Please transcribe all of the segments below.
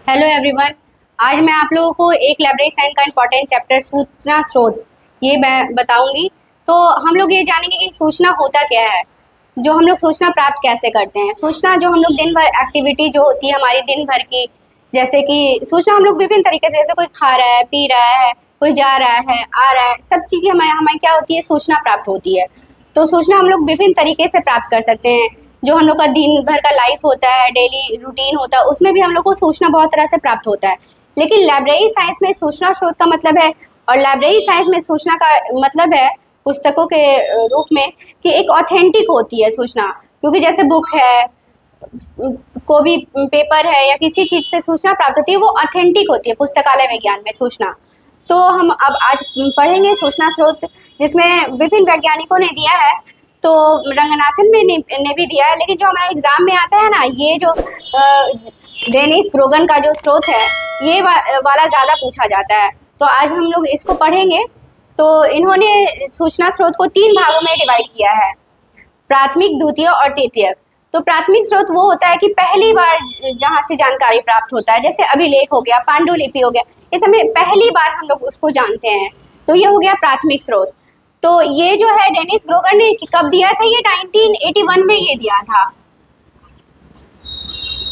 Hello everyone. आज मैं आप लोगों को एक लाइब्रेरी साइंस का इम्पोर्टेंट चैप्टर सूचना स्रोत ये मैं बताऊंगी। तो हम लोग ये जानेंगे कि सूचना होता क्या है, जो हम लोग सूचना प्राप्त कैसे करते हैं। सूचना जो हम लोग दिन भर एक्टिविटी जो होती है हमारी दिन भर की, जैसे कि सूचना हम लोग विभिन्न तरीके से, जैसे कोई खा रहा है, पी रहा है, कोई जा रहा है, आ रहा है, सब चीज़ें हमें हमें क्या होती है, सूचना प्राप्त होती है। तो सूचना हम लोग विभिन्न तरीके से प्राप्त कर सकते हैं। जो हम लोग का दिन भर का लाइफ होता है, डेली रूटीन होता है, उसमें भी हम लोग को सूचना बहुत तरह से प्राप्त होता है। लेकिन लाइब्रेरी साइंस में सूचना स्रोत का मतलब है, और लाइब्रेरी साइंस में सूचना का मतलब है पुस्तकों के रूप में, कि एक ऑथेंटिक होती है सूचना। क्योंकि जैसे बुक है, कोई भी पेपर है या किसी चीज़ से सूचना प्राप्त होती है, वो ऑथेंटिक होती है पुस्तकालय विज्ञान में सूचना। तो हम अब आज पढ़ेंगे सूचना स्रोत, जिसमें विभिन्न वैज्ञानिकों ने दिया है। तो रंगनाथन ने भी दिया है, लेकिन जो हमारे एग्जाम में आता है ना, ये जो डेनिस ग्रोगन का जो स्रोत है, ये वाला ज़्यादा पूछा जाता है। तो आज हम लोग इसको पढ़ेंगे। तो इन्होंने सूचना स्रोत को 3 भागों में डिवाइड किया है, प्राथमिक, द्वितीय और तृतीयक। तो प्राथमिक स्रोत वो होता है कि पहली बार जहाँ से जानकारी प्राप्त होता है, जैसे अभिलेख हो गया, पांडुलिपि हो गया, ये समय पहली बार हम लोग उसको जानते हैं, तो ये हो गया प्राथमिक स्रोत। तो ये जो है डेनिस ग्रोगर ने कब दिया था, ये 1981 में ये दिया था,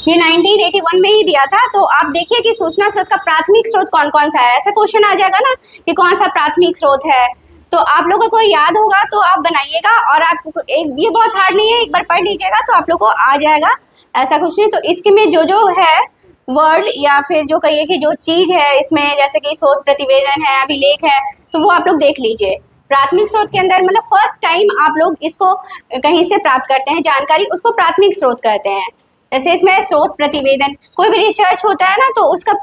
ये 1981 में ही दिया था। तो आप देखिए कि सूचना स्रोत का प्राथमिक स्रोत कौन कौन सा है। ऐसा क्वेश्चन आ जाएगा ना कि कौन सा प्राथमिक स्रोत है, तो आप लोगों को याद होगा तो आप बनाइएगा, और आप ये बहुत हार्ड नहीं है, एक बार पढ़ लीजिएगा तो आप लोग को आ जाएगा, ऐसा कुछ नहीं। तो इसके में जो जो है वर्ड, या फिर जो कहिए कि जो चीज़ है इसमें, जैसे कि शोध प्रतिवेदन है, अभिलेख है, तो वो आप लोग देख लीजिए। प्राथमिक स्रोत के अंदर मतलब फर्स्ट टाइम आप लोग इसको कहीं से प्राप्त करते हैं जानकारी, उसको प्राथमिक स्रोत कहते हैं। जैसे इसमें शोध प्रतिवेदन, कोई भी रिसर्च होता है ना, तो उसका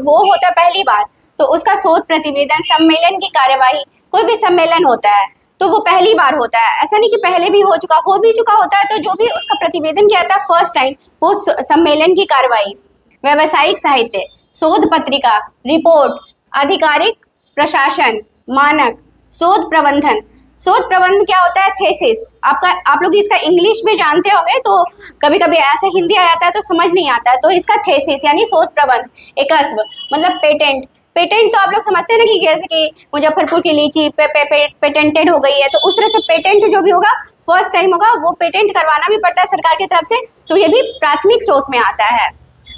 वो होता है पहली बार, तो उसका शोध प्रतिवेदन, सम्मेलन की कार्यवाही, कोई भी सम्मेलन होता है तो वो पहली बार होता है। ऐसा नहीं कि पहले भी हो भी चुका होता है। तो जो भी उसका प्रतिवेदन किया था फर्स्ट टाइम, वो सम्मेलन की कार्यवाही। व्यावसायिक साहित्य, शोध पत्रिका, रिपोर्ट, आधिकारिक प्रशासन, मानक, शोध प्रबंधन। शोध प्रबंध क्या होता है, थेसिस। आप लोग इसका इंग्लिश में जानते होंगे, तो कभी कभी ऐसे हिंदी आ जाता है तो समझ नहीं आता है, तो इसका थेसिस यानी शोध प्रबंध। एकस्व मतलब पेटेंट। पेटेंट तो आप लोग समझते हैं ना, कि जैसे कि मुजफ्फरपुर की लीची पेटेंटेड हो गई है, तो उस तरह से पेटेंट जो भी होगा फर्स्ट टाइम होगा, वो पेटेंट करवाना भी पड़ता है सरकार की तरफ से, तो ये भी प्राथमिक स्रोत में आता है।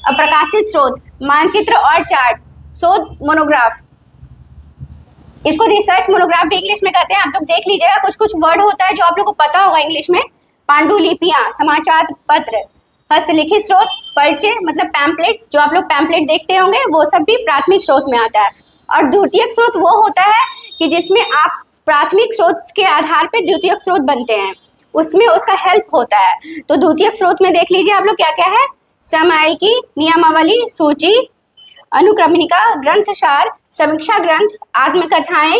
अब प्रकाशित स्रोत, मानचित्र और चार्ट, शोध मोनोग्राफ, इसको रिसर्च मोनोग्राफ भी इंग्लिश में कहते हैं। आप लोग देख लीजिएगा, कुछ कुछ वर्ड होता है जो आप लोग को पता होगा इंग्लिश में। पांडुलिपियां, समाचार पत्र, हस्तलिखित स्रोत, पर्चे मतलब पैम्पलेट, जो आप लोग पैम्पलेट देखते होंगे, वो सब भी प्राथमिक स्रोत में आता है। और द्वितीयक स्रोत वो होता है कि जिसमें आप प्राथमिक स्रोत के आधार पर द्वितीयक स्रोत बनते हैं, उसमें उसका हेल्प होता है। तो द्वितीयक स्रोत में देख लीजिए आप लोग क्या क्या है, सामयिकी, नियमावली, सूची, अनुक्रमणिका, ग्रंथसार, समीक्षा ग्रंथ, आत्मकथाएं,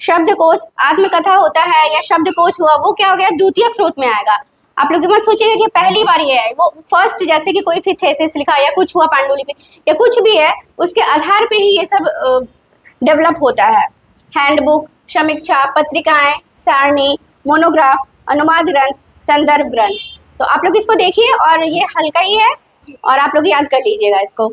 शब्दकोश। आत्मकथा होता है या शब्दकोश हुआ, वो क्या हो गया, द्वितीयक स्रोत में आएगा। आप लोग मत सोचिएगा कि पहली बार ये है, वो फर्स्ट, जैसे कि कोई भी थेसिस लिखा या कुछ हुआ पांडुलिपि या कुछ भी है, उसके आधार पे ही ये सब डेवलप होता है। हैंडबुक, समीक्षा, पत्रिकाएं, सारणी, मोनोग्राफ, अनुवाद ग्रंथ, संदर्भ ग्रंथ। तो आप लोग इसको देखिए, और ये हल्का ही है, और आप लोग याद कर लीजिएगा इसको।